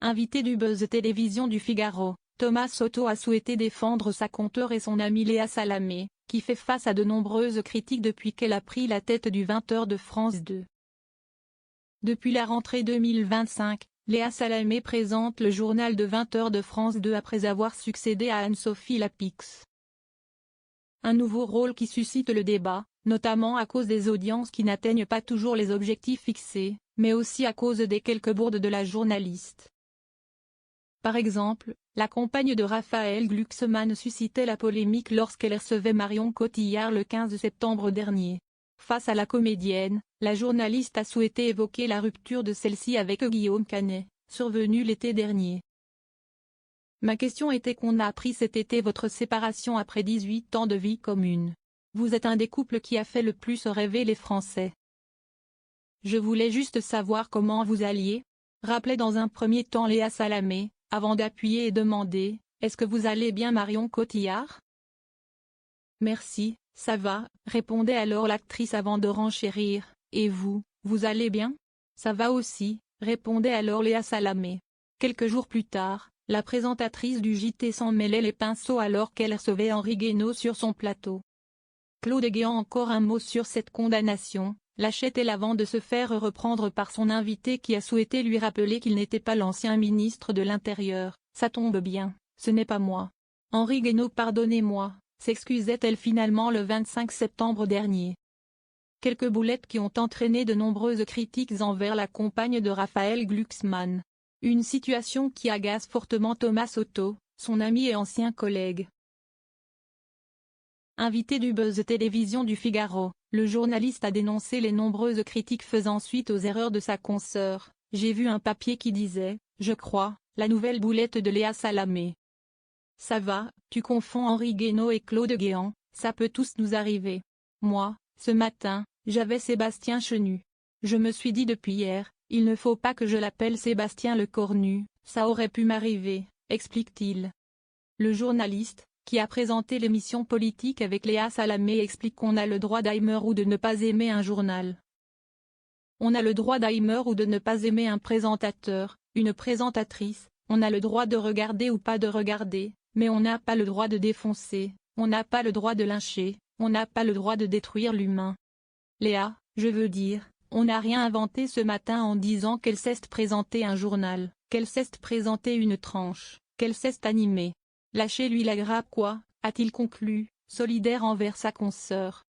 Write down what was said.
Invité du buzz télévision du Figaro, Thomas Soto a souhaité défendre sa conteure et son amie Léa Salamé, qui fait face à de nombreuses critiques depuis qu'elle a pris la tête du 20h de France 2. Depuis la rentrée 2025, Léa Salamé présente le journal de 20h de France 2 après avoir succédé à Anne-Sophie Lapix. Un nouveau rôle qui suscite le débat, notamment à cause des audiences qui n'atteignent pas toujours les objectifs fixés, mais aussi à cause des quelques bourdes de la journaliste. Par exemple, la compagne de Raphaël Glucksmann suscitait la polémique lorsqu'elle recevait Marion Cotillard le 15 septembre dernier. Face à la comédienne, la journaliste a souhaité évoquer la rupture de celle-ci avec Guillaume Canet, survenue l'été dernier. Ma question était qu'on a appris cet été votre séparation après 18 ans de vie commune. Vous êtes un des couples qui a fait le plus rêver les Français. Je voulais juste savoir comment vous alliez, rappelait dans un premier temps Léa Salamé, avant d'appuyer et demander « Est-ce que vous allez bien Marion Cotillard ?» Merci, ça va, répondait alors l'actrice avant de renchérir, « Et vous, vous allez bien ?» Ça va aussi, répondait alors Léa Salamé. Quelques jours plus tard, la présentatrice du JT s'en mêlait les pinceaux alors qu'elle recevait Henri Guénaud sur son plateau. Claude Guéant encore un mot sur cette condamnation, lâchait-elle avant de se faire reprendre par son invité qui a souhaité lui rappeler qu'il n'était pas l'ancien ministre de l'Intérieur. Ça tombe bien, ce n'est pas moi. Henri Guénaud pardonnez-moi, s'excusait-elle finalement le 25 septembre dernier. Quelques boulettes qui ont entraîné de nombreuses critiques envers la compagne de Raphaël Glucksmann. Une situation qui agace fortement Thomas Soto, son ami et ancien collègue. Invité du buzz télévision du Figaro, le journaliste a dénoncé les nombreuses critiques faisant suite aux erreurs de sa consoeur. J'ai vu un papier qui disait, je crois, la nouvelle boulette de Léa Salamé. Ça va, tu confonds Henri Guénaud et Claude Guéant, ça peut tous nous arriver. Moi, ce matin, j'avais Sébastien Chenu. Je me suis dit depuis hier, il ne faut pas que je l'appelle Sébastien le cornu, ça aurait pu m'arriver, explique-t-il. Le journaliste, qui a présenté l'émission politique avec Léa Salamé explique qu'on a le droit d'aimer ou de ne pas aimer un journal. On a le droit d'aimer ou de ne pas aimer un présentateur, une présentatrice, on a le droit de regarder ou pas de regarder, mais on n'a pas le droit de défoncer, on n'a pas le droit de lyncher, on n'a pas le droit de détruire l'humain. Léa, je veux dire, on n'a rien inventé ce matin en disant qu'elle cesse présenter un journal, qu'elle cesse présenter une tranche, qu'elle cesse animer. Lâchez-lui la grappe quoi, a-t-il conclu, solidaire envers sa consoeur.